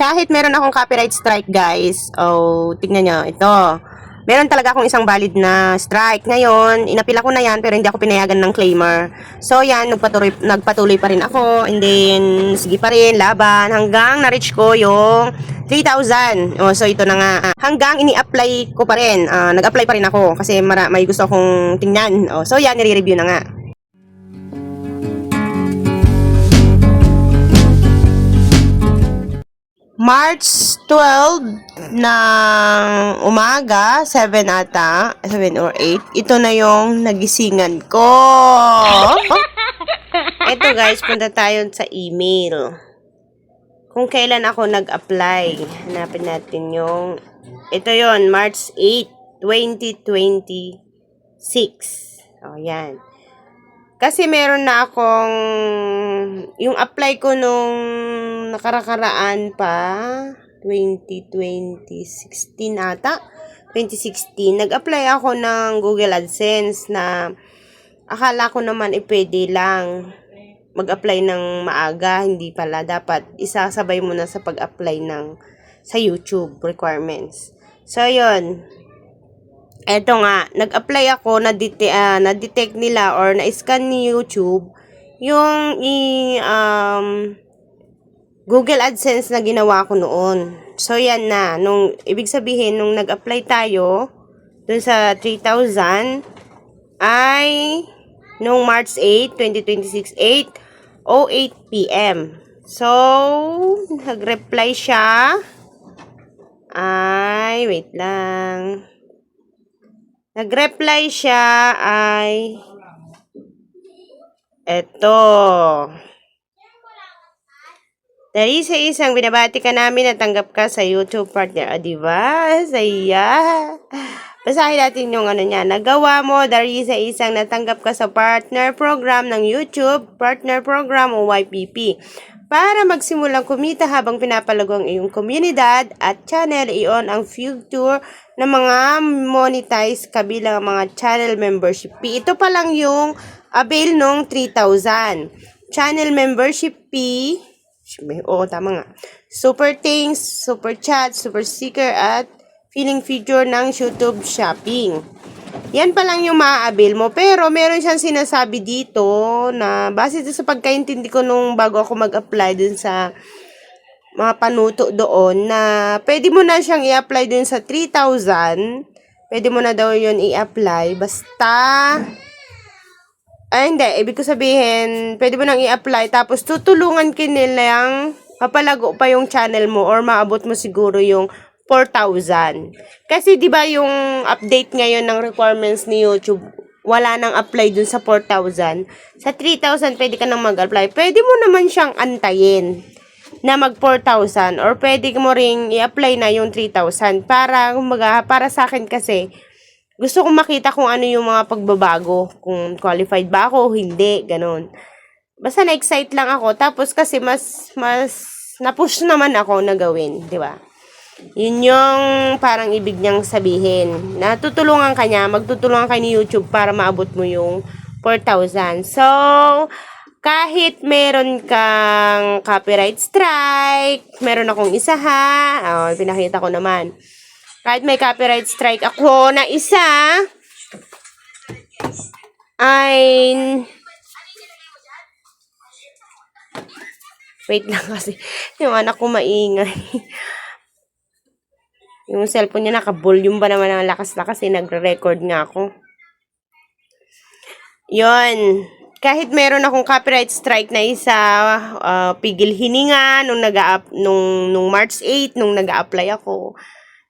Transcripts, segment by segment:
kahit meron akong copyright strike, guys, tignan nyo, ito. Meron talaga akong isang valid na strike. Ngayon, inapila ko na yan, pero hindi ako pinayagan ng claimer. So, yan, nagpatuloy pa rin ako. And then, sige pa rin, laban, hanggang na-reach ko yung 3,000. So, ito na nga. Hanggang ini-apply ko pa rin. Nag-apply pa rin ako kasi may gusto akong tingnan. So, yan, nire-review na nga. March 12 ng umaga, 7 ata, 7 or 8. Ito na yung nagisingan ko. Ito guys, punta tayo sa email. Kung kailan ako nag-apply. Hanapin natin yung, ito yon March 8, 2026. Yan. Kasi meron na akong, yung apply ko nung nakarakaraan pa, 2016 ata, 2016, nag-apply ako ng Google AdSense na akala ko naman pwede lang mag-apply ng maaga, hindi pala. Dapat isasabay mo na sa pag-apply sa YouTube requirements. So, yun. Eto nga, nag-apply ako, na-detect nila or na-scan ni YouTube yung Google AdSense na ginawa ko noon. So, yan na. Ibig sabihin, nung nag-apply tayo dun sa 3,000 ay nung March 8, 2026, 8:08 p.m. So, nag-reply siya. Wait lang. Nag-reply siya ay eto. Dahil sa isang binabati ka namin na tanggap ka sa YouTube partner. Diba? Saya. Basahin natin yung niya. Nagawa mo dahil sa isang natanggap ka sa partner program ng YouTube, partner program o YPP. Para magsimulang kumita habang pinapalago ang iyong komunidad at channel, iyon ang future ng mga monetize kabilang ang mga channel membership fee. Ito pa lang yung avail nung 3,000. Channel membership fee, tama nga. Super thanks, super chat, super sticker at feeling feature ng YouTube shopping. Yan pa lang yung maa-avail mo. Pero meron siyang sinasabi dito na base sa pagkaintindi ko nung bago ako mag-apply dun sa mga panuto doon na pwede mo na siyang i-apply dun sa 3,000. Pwede mo na daw yun i-apply. Basta, hindi. Ibig ko sabihin, pwede mo nang i-apply tapos tutulungan ka nilang mapalago pa yung channel mo or maabot mo siguro yung 4,000. Kasi 'di ba yung update ngayon ng requirements ni YouTube, wala nang apply dun sa 4,000. Sa 3,000 pwede ka nang mag-apply. Pwede mo naman siyang antayin na mag 4,000 or pwede mo ring i-apply na yung 3,000 para sa akin kasi gusto kong makita kung ano yung mga pagbabago, kung qualified ba ako o hindi, ganun. Basta na-excite lang ako tapos kasi mas na-push naman ako na gawin, 'di ba? Yun yung parang ibig niyang sabihin. Natutulungan ka niya, magtutulungan ka ni YouTube para maabot mo yung 4,000. So, kahit meron kang copyright strike, meron akong isa ha. Pinakita ko naman. Kahit may copyright strike ako na isa, ay... Wait lang kasi, yung anak ko maingay. Yung cellphone niya naka-volume ba naman ang lakas-lakas nagre-record nga ako. Yon. Kahit meron akong copyright strike na isa, pigil hininga nung March 8 nung nag-a-apply ako.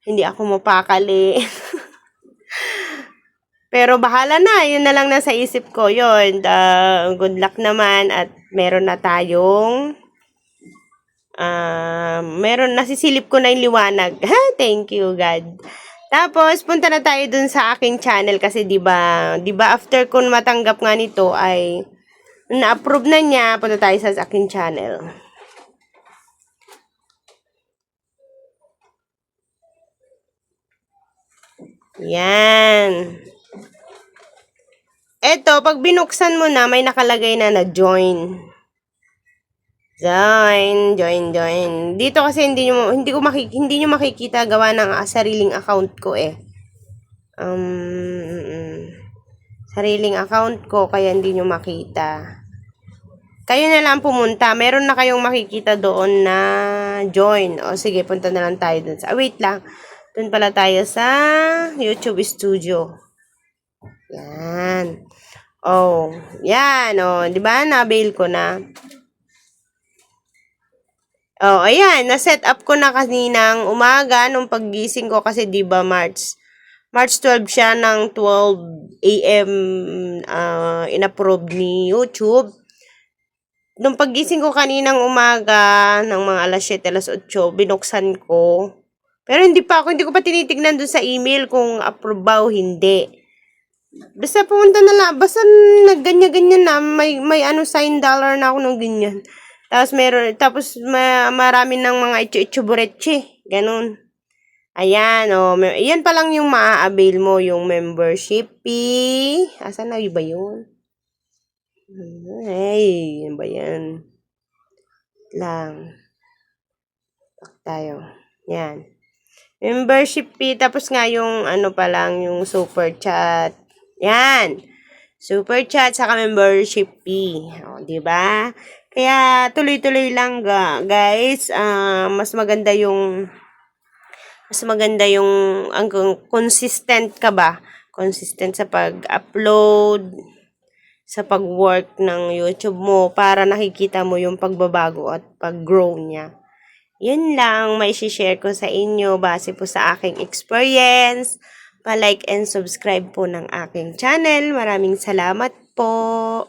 Hindi ako mapakali. Pero bahala na, yun na lang nasa isip ko. Yun, good luck naman at meron na tayong nasisilip ko na yung liwanag. Thank you, God. Tapos, punta na tayo dun sa aking channel kasi 'di ba after ko matanggap nga nito ay na-approve na niya, punta tayo sa aking channel. Yan. Eto, pag binuksan mo na, may nakalagay na na-join. Join. Dito kasi hindi nyo makikita gawa ng sariling account ko eh. Sariling account ko kaya hindi nyo makita. Kayo na lang pumunta. Meron na kayong makikita doon na join. O sige, punta na lang tayo dun. Wait lang. Dun pala tayo sa YouTube Studio. Yan. Oh, yan. Oh, di ba? Na-avail ko na. Oh, ayan. Na-set up ko na kaninang umaga nung paggising ko kasi di ba March 12 siya ng 12 a.m. In-approve ni YouTube. Nung paggising ko kaninang umaga, ng mga alas 7, alas 8, binuksan ko. Pero hindi ko pa tinitignan dun sa email kung approve ba o hindi. Basta pumunta na lang, basta nagganyan-ganyan na, may sign dollar na ako ng ganyan. Tapos marami ng mga itcho-itcho-buretche, ganun. Ayan, yan pa lang yung maa-avail mo, yung membership fee. Asan na ba yun? Ay, yan ba yan? Lang. Back tayo. Yan. Membership fee. Tapos nga yung pa lang, yung super chat. Yan. Super chat saka membership fee. O, diba? Kaya tuloy-tuloy lang guys. Mas maganda yung consistent ka ba? Consistent sa pag-upload, sa pag-work ng YouTube mo para nakikita mo yung pagbabago at pag-grow niya. Yun lang may share ko sa inyo base po sa aking experience. Pa-like and subscribe po ng aking channel. Maraming salamat po.